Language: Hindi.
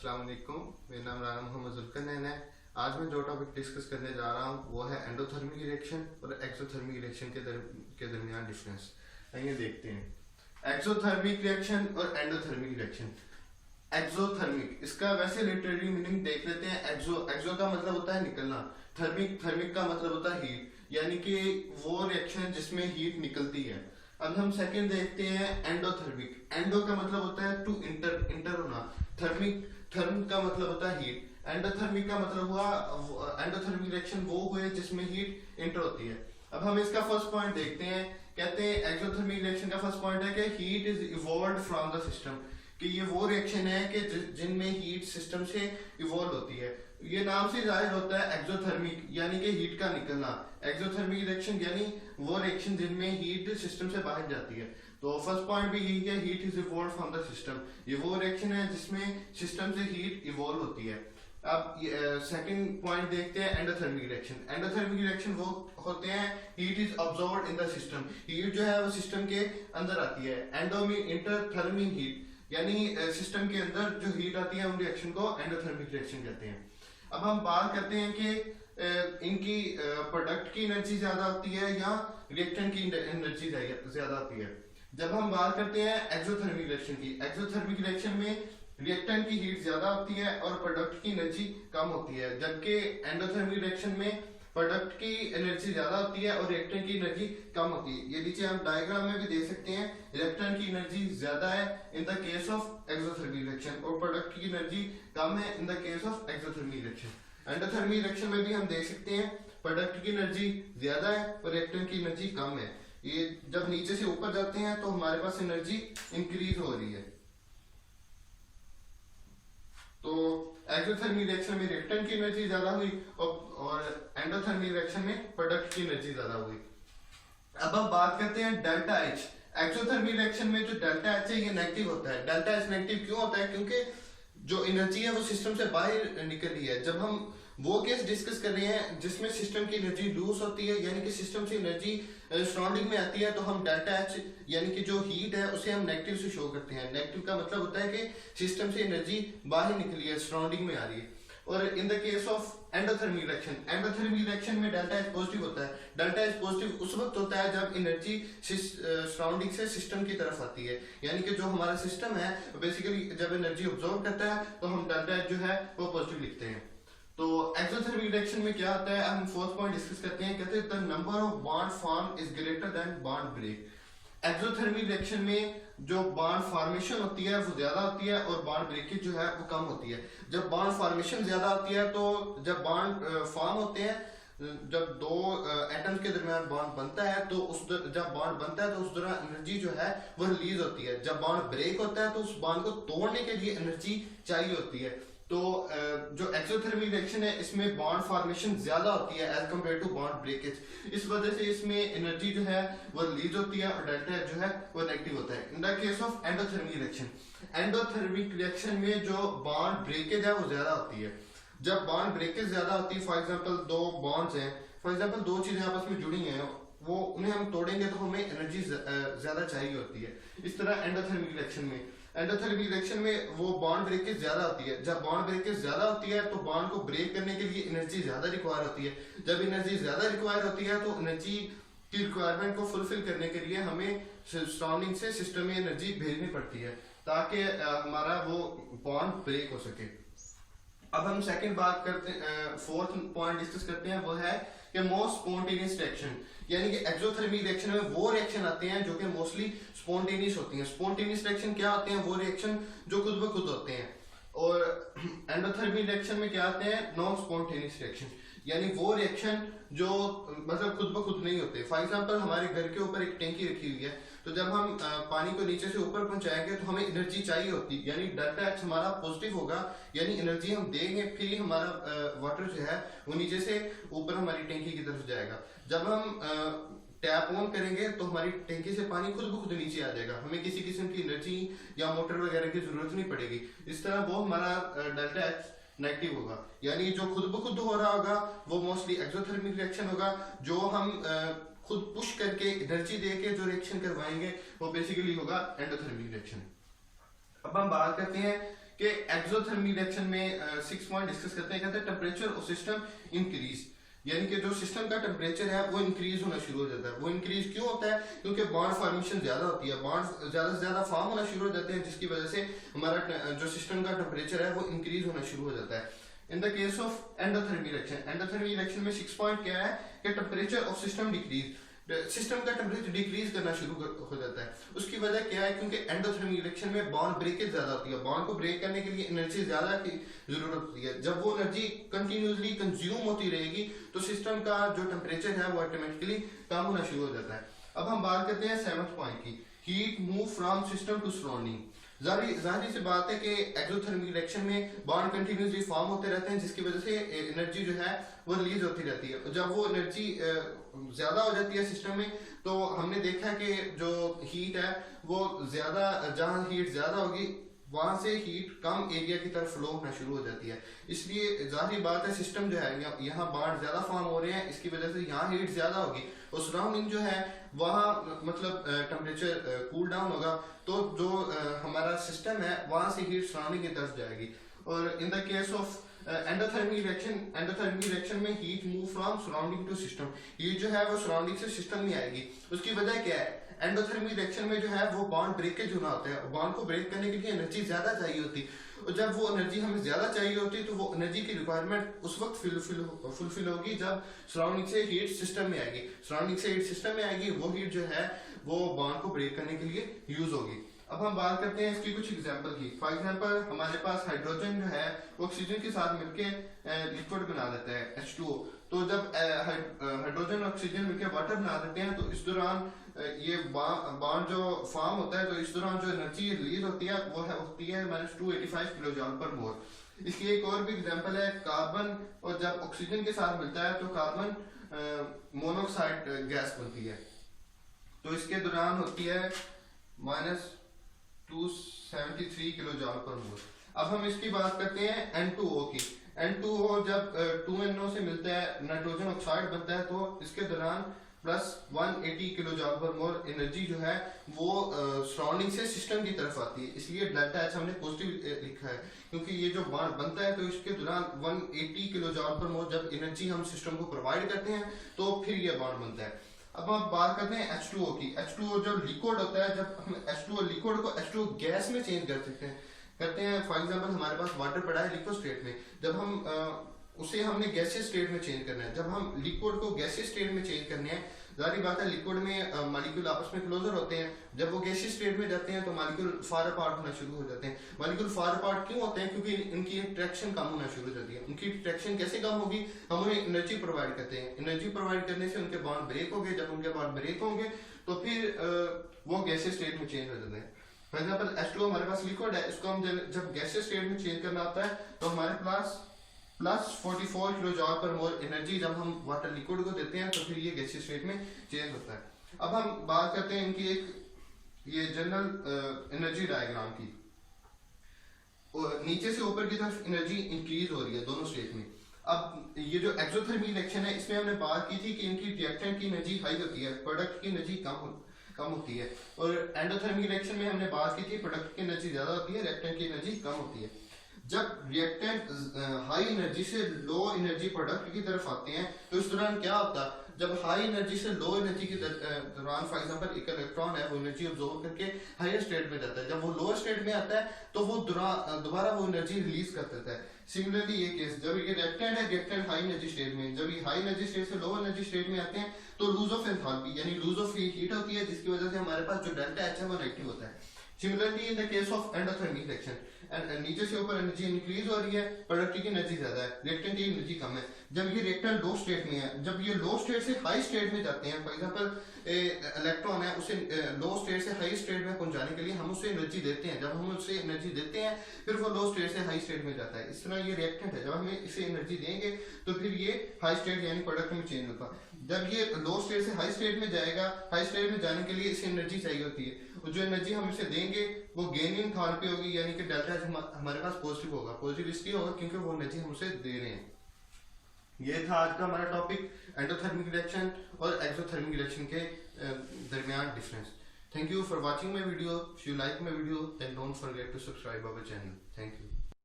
अस्सलाम वालेकुम। मेरा नाम राना मोहम्मद जुल्करनैन है। आज मैं जो टॉपिक डिस्कस करने जा रहा हूँ वो है एंडोथर्मिक रिएक्शन और एक्सोथर्मिक रिएक्शन के दरमियान डिफरेंस। आइए देखते हैं एक्सोथर्मिक रिएक्शन और एंडोथर्मिक रिएक्शन। एक्सोथर्मिक, इसका वैसे लिटरेरी मीनिंग देख लेते हैं। एक्सो का मतलब होता है निकलना, थर्मिक का मतलब होता है हीट, यानी कि वो रिएक्शन जिसमें हीट निकलती है। अब हम सेकंड देखते हैं एंडोथर्मिक। एंडो का मतलब होता है टू इंटर होना, थर्म का मतलब होता है हीट, एंडोथर्मिक का मतलब हुआ एंडोथर्मिक रिएक्शन वो हुए जिसमें हीट इंटर होती है। अब हम इसका फर्स्ट पॉइंट देखते हैं। कहते हैं एक्सोथर्मिक रिएक्शन का फर्स्ट पॉइंट है कि heat is evolved from the system, कि ये वो रिएक्शन है कि जिनमें हीट सिस्टम से इवॉल्व होती है। ये नाम से जाहिर होता है एक्सोथर्मिक यानी कि हीट का निकलना। एक्सोथर्मिक रिएक्शन यानी वो रिएक्शन जिनमें हीट सिस्टम से बाहर जाती है। तो फर्स्ट पॉइंट भी यही है, heat is evolve from the system. ये वो रिएक्शन है जिसमें सिस्टम से हीट इवॉल्व होती है। अब सेकंड पॉइंट देखते हैं एंडोथर्मिक रिएक्शन। एंडोथर्मिक रिएक्शन वो होते हैं heat is absorbed in the system. Heat जो है वो सिस्टम के अंदर आती है। Endo mean inter, therm mean heat, यानी सिस्टम के अंदर जो हीट आती है उन रिएक्शन को एंडोथर्मिक रिएक्शन कहते हैं। अब हम बात करते हैं कि इनकी प्रोडक्ट की एनर्जी ज्यादा होती है या रिएक्टेंट की एनर्जी ज्यादा होती है। जब हम बात करते हैं एक्सोथर्मिक रिएक्शन की, एक्सोथर्मिक रिएक्शन में रिएक्टेंट की हीट ज्यादा होती है और प्रोडक्ट की एनर्जी कम होती है, जबकि एंडोथर्मिक रिएक्शन में प्रोडक्ट की एनर्जी ज्यादा होती है और रिएक्टेंट की एनर्जी कम होती है। ये नीचे हम डायग्राम में भी देख सकते हैं, रिएक्टेंट की एनर्जी ज्यादा है इन the case of exothermic reaction और प्रोडक्ट की एनर्जी कम है इन the case of exothermic reaction. Endothermic reaction में भी हम देख सकते हैं प्रोडक्ट की एनर्जी ज्यादा है और रिएक्टेंट की एनर्जी कम है। ये जब नीचे से ऊपर जाते हैं तो हमारे पास एनर्जी इंक्रीज हो रही है। तो एक्सोथर्मिक रिएक्शन में रिएक्टेंट की एनर्जी ज्यादा हुई और एंडोथर्मिक रिएक्शन में प्रोडक्ट की एनर्जी ज्यादा हुई। अब हम बात करते हैं डेल्टा एच। एक्सोथर्मिक रिएक्शन में जो डेल्टा एच है ये नेगेटिव होता है। डेल्टा एच नेगेटिव क्यों होता है? क्योंकि जो एनर्जी है वो सिस्टम से बाहर निकल रही है। जब हम वो केस डिस्कस कर रहे हैं जिसमें सिस्टम की एनर्जी लूज होती है, यानी कि सिस्टम से एनर्जी सराउंडिंग में आती है, तो हम डेल्टा एच यानी कि जो हीट है उसे हम नेगेटिव से शो करते हैं। नेगेटिव का मतलब होता है कि सिस्टम से एनर्जी बाहर निकली है, सराउंडिंग में आ रही है। और in the case of endothermic reaction, endothermic reaction में डेल्टा एच पॉजिटिव होता है। डेल्टा एच पॉजिटिव उस वक्त होता है जब एनर्जी सराउंडिंग से सिस्टम की तरफ आती है, यानी कि जो हमारा सिस्टम है बेसिकली जब एनर्जी ऑब्जॉर्व करता है तो हम डेल्टा एच जो है वो पॉजिटिव लिखते हैं। तो एक्सोथर्मिक रिएक्शन में क्या होता है, हम फोर्थ पॉइंट डिस्कस करते हैं। कहते हैं the number of bond form is greater than bond break. Exothermic reaction में जो बॉन्ड फॉर्मेशन होती है वो ज्यादा होती है और बॉन्ड ब्रेकेज जो है वो कम होती है। जब बॉन्ड फॉर्मेशन ज्यादा होती है तो जब बॉन्ड फॉर्म होते हैं, जब दो एटम्स के दरमियान बॉन्ड बनता है तो जब बॉन्ड बनता है तो उस दौरान एनर्जी जो है वो रिलीज होती है। जब बॉन्ड ब्रेक होता है तो उस बॉन्ड को तोड़ने के लिए एनर्जी चाहिए होती है। तो जो एक्सोथर्मिक रिएक्शन है इसमें बॉन्ड फॉर्मेशन ज्यादा होती है as compare to bond breakage. इस वजह से इसमें एनर्जी जो है वो रिलीज होती है और डेल्टा जो है वो नेगेटिव होता है। इन the case of endothermic reaction, endothermic reaction में जो बॉन्ड ब्रेकेज है वो ज्यादा होती है। जब बॉन्ड ब्रेकेज ज्यादा होती है, फॉर एग्जाम्पल दो बॉन्ड्स हैं, फॉर एग्जाम्पल दो चीजें आपस में जुड़ी हैं, वो उन्हें हम तोड़ेंगे तो हमें एनर्जी ज्यादा चाहिए होती है। इस तरह एंडोथर्मिक रिएक्शन में, एंडोथर्मिक रिएक्शन में वो बॉन्ड ब्रेकेज ज्यादा होती है। जब बॉन्ड ब्रेकेज ज्यादा होती है तो बॉन्ड को ब्रेक करने के लिए एनर्जी ज्यादा रिक्वायर होती है। जब एनर्जी ज्यादा रिक्वायर होती है तो एनर्जी की रिक्वायरमेंट को फुलफिल करने के लिए हमें सराउंडिंग से सिस्टम में एनर्जी भेजनी पड़ती है ताकि हमारा वो बॉन्ड ब्रेक हो सके। अब हम सेकंड बात करते हैं, फोर्थ पॉइंट डिस्कस करते हैं, वो है कि मोस्ट स्पॉन्टेनियस रिएक्शन, यानी कि एक्सोथर्मिक रिएक्शन में वो रिएक्शन आते हैं जो कि मोस्टली स्पॉन्टेनियस होती हैं। स्पॉन्टेनियस रिएक्शन क्या होते हैं? वो रिएक्शन जो खुद ब खुद होते हैं। और एंडोथर्मिक रिएक्शन में क्या आते हैं? नॉन स्पॉन्टेनियस रिएक्शन, यानी वो रिएक्शन जो मतलब खुद ब खुद नहीं होते। फॉर एग्जांपल हमारे घर के ऊपर एक टैंकी रखी हुई है, तो जब हम पानी को नीचे से ऊपर पहुंचाएंगे तो हमें एनर्जी चाहिए होती है, यानी डेल्टा एच हमारा पॉजिटिव होगा, यानी एनर्जी हम देंगे फिर ही हमारा वाटर जो है वो नीचे से ऊपर हमारी टैंकी की तरफ जाएगा। जब हम टैप ऑन करेंगे तो हमारी टैंकी से पानी खुद ब खुद नीचे आ जाएगा, हमें किसी किस्म की एनर्जी या मोटर वगैरह की जरूरत नहीं पड़ेगी। इस तरह वो हमारा डेल्टा एच नेगेटिव होगा, यानी जो खुद ब खुद हो रहा होगा वो मोस्टली एक्सोथर्मिक रिएक्शन होगा। जो हम खुद पुश करके एनर्जी देके जो रिएक्शन करवाएंगे वो बेसिकली होगा एंडोथर्मिक रिएक्शन। अब हम बात करते हैं कि एक्सोथर्मिक रिएक्शन में 6 पॉइंट डिस्कस करते हैं। कहते हैं टेम्परेचर ऑफ सिस्टम इंक्रीज, यानी कि जो सिस्टम का टेम्परेचर है वो इंक्रीज होना शुरू हो जाता है। वो इंक्रीज क्यों होता है? क्योंकि बॉन्ड फॉर्मेशन ज्यादा होती है, बॉन्ड ज्यादा से ज्यादा फॉर्म होना शुरू हो जाते हैं, जिसकी वजह से हमारा जो सिस्टम का टेम्परेचर है वो इंक्रीज होना शुरू हो जाता है। इन the case of endothermic reaction, endothermic reaction में 6 पॉइंट क्या है कि temperature of system decrease, system का टेम्परेचर डिक्रीज करना शुरू हो जाता है। उसकी वजह क्या है? क्योंकि एंडोथर्मिक रिएक्शन में बॉन्ड ब्रेकेज ज्यादा होती है, बॉन्ड को ब्रेक करने के लिए एनर्जी ज्यादा की जरूरत होती है। जब वो एनर्जी कंटिन्यूसली कंज्यूम होती रहेगी तो सिस्टम का जो टेम्परेचर है वो ऑटोमेटिकली कम होना शुरू हो जाता है। अब हम बात करते हैं 7th पॉइंट की, heat move from system to surrounding. जाहिर सी बात है कि एक्सोथर्मिक रिएक्शन में बॉन्ड कंटिन्यूसली फॉर्म होते रहते हैं, जिसकी वजह से एनर्जी जो है वो रिलीज होती रहती है। जब वो एनर्जी ज्यादा हो जाती है सिस्टम में, तो हमने देखा कि जो हीट है वो ज्यादा, जहां हीट ज्यादा होगी वहां से हीट कम एरिया की तरफ फ्लो होना शुरू हो जाती है। इसलिए जाहिर बात है सिस्टम जो है यहाँ बॉन्ड ज्यादा फॉर्म हो रहे हैं, इसकी वजह से यहाँ हीट ज्यादा होगी और सराउंडिंग जो है वहाँ मतलब टेम्परेचर कूल डाउन होगा, तो जो हमारा सिस्टम है वहां से हीट सराउंडिंग की तरफ जाएगी। और in the case of endothermic reaction में heat move from surrounding to system, heat जो है वो सराउंडिंग से सिस्टम में आएगी। उसकी वजह क्या है? एंडोथर्मिक रिएक्शन में जो है वो बॉन्ड ब्रेकेज होना होता है, बॉन्ड को ब्रेक करने के लिए एनर्जी ज्यादा चाहिए होती, और जब वो एनर्जी हमें ज्यादा चाहिए होती है तो वो एनर्जी की रिक्वायरमेंट उस वक्त फुलफिल होगी जब सराउंडिंग से हीट सिस्टम में आएगी। सराउंडिंग से हीट सिस्टम में आएगी, वो हीट जो है वो बॉन्ड को ब्रेक करने के लिए यूज होगी। अब हम बात करते हैं इसकी कुछ एग्जांपल की। फॉर एग्जांपल हमारे पास हाइड्रोजन जो है वो ऑक्सीजन के साथ मिलके लिक्विड बना देता है H2O। तो जब हाइड्रोजन और ऑक्सीजन मिलकर वाटर बना देते हैं तो इस दौरान ये बॉन्ड जो फॉर्म होता है, तो इस दौरान जो एनर्जी रिलीज होती है वो होती है -285 किलो जूल पर मोल। इसकी एक और भी एग्जांपल है कार्बन, और जब ऑक्सीजन के साथ मिलता है तो कार्बन मोनोऑक्साइड गैस बनती है, तो इसके दौरान होती है -273 किलो जूल पर मोल। अब हम इसकी बात करते हैं N2O की। N2O जब 2NO से मिलता है नाइट्रोजन ऑक्साइड बनता है, तो इसके दौरान +180 किलो जूल पर मोल एनर्जी जो है वो सराउंडिंग से सिस्टम की तरफ आती है। इसलिए डेल्टा H हमने पॉजिटिव लिखा है, क्योंकि ये जो बॉन्ड बनता है तो इसके दौरान 180 किलो जूल पर मोल जब एनर्जी हम सिस्टम को प्रोवाइड करते हैं तो फिर ये बॉन्ड बनता है। अब हम बात करते हैं H2O की। H2O जब लिक्विड होता है, जब हम H2O लिक्विड को H2O गैस में चेंज करते हैं फॉर एग्जांपल हमारे पास वाटर पड़ा है लिक्विड स्टेट में, जब हम उसे हमने गैसियस स्टेट में चेंज करना है। जब हम लिक्विड को गैसियस स्टेट में चेंज करने हैं, जाहिर बात है लिक्विड में मॉलिक्यूल आपस में क्लोजर होते हैं, जब वो गैसियस स्टेट में जाते हैं तो मॉलिक्यूल फार अपार्ट होना शुरू हो जाते हैं। मॉलिक्यूल फार अपार्ट क्यों होते हैं? क्योंकि इनकी इंटरेक्शन कम होना शुरू हो जाती है। उनकी इंटरेक्शन कैसे कम होगी? हम उन्हें एनर्जी प्रोवाइड करते हैं, एनर्जी प्रोवाइड करने से उनके बॉन्ड ब्रेक होंगे, जब उनके बॉन्ड ब्रेक होंगे तो फिर वो गैसियस स्टेट में चेंज हो जाते हैं। फॉर एग्जांपल H2O हमारे पास लिक्विड है, इसको हम जब गैसियस स्टेट में चेंज करना होता है तो हमारे पास +44 किलो जूल पर मोल एनर्जी जब हम वाटर लिक्विड को देते हैं तो फिर ये गैसियस स्टेट में चेंज होता है। अब हम बात करते हैं इनकी एक ये जनरल एनर्जी डायग्राम की। नीचे से ऊपर की तरफ एनर्जी इंक्रीज हो रही है दोनों स्टेट में। अब ये जो एक्सोथर्मिक रिएक्शन है इसमें हमने बात की थी कि इनकी रिएक्टेंट की एनर्जी हाई होती है, प्रोडक्ट की एनर्जी कम होती है। और एंडोथर्मिक रिएक्शन में हमने बात की थी प्रोडक्ट की एनर्जी ज्यादा होती है, रिएक्टेंट की एनर्जी कम होती है। जब रिएक्टेंट हाई एनर्जी से लो एनर्जी प्रोडक्ट की तरफ आते हैं तो इस दौरान क्या होता है? जब हाई एनर्जी से लो एनर्जी के दौरान फॉर एग्जांपल एक इलेक्ट्रॉन है वो एनर्जी अब्सॉर्ब करके हायर स्टेट में जाता है, जब वो लोअर स्टेट में आता है तो वो दोबारा वो एनर्जी रिलीज कर देता है। सिमिलरली ये केस, जब ये रिएक्टेंट है, रिएक्टेंट हाई एनर्जी स्टेट में, जब ये हाई एनर्जी स्टेट से लो एनर्जी स्टेट में आते हैं तो लूज ऑफ एंथैल्पी यानी लूज ऑफ हीट होती है, जिसकी वजह से हमारे पास जो डेल्टा H है वो नेगेटिव होता है। Similarly in the case of endothermic reaction, नीचे से ऊपर एनर्जी इंक्रीज हो रही है, प्रोडक्ट की एनर्जी ज्यादा है, रिएक्टेंट की एनर्जी कम है। जब ये रिएक्टेंट लो स्टेट में है, जब ये लो स्टेट से हाई स्टेट में जाते हैं, फॉर एग्जांपल इलेक्ट्रॉन है उसे लो स्टेट से हाई स्टेट में पहुंचाने के लिए हम उसे एनर्जी देते हैं, जब हम उसे एनर्जी देते हैं फिर वो लो स्टेट से हाई स्टेट में जाता है। इस तरह ये रिएक्टेंट है, जब हम इसे एनर्जी देंगे तो फिर ये हाई स्टेट यानी प्रोडक्ट में चेंज होता है। जब ये लो स्टेट से हाई स्टेट में जाएगा, हाई स्टेट में जाने के लिए इसे एनर्जी चाहिए होती है, और जो एनर्जी हम इसे देंगे वो गेन इन एंथैल्पी होगी, यानी कि डेल्टा हमारे पास पॉजिटिव होगा। पॉजिटिव इसलिए होगा क्योंकि वो एनर्जी हम उसे दे रहे हैं। ये था आज का हमारा टॉपिक, एंडोथर्मिक रिएक्शन और एक्सोथर्मिक रिएक्शन के दरमियान difference. Thank you for watching my video. If you like my video, then don't forget to subscribe our channel. Thank you.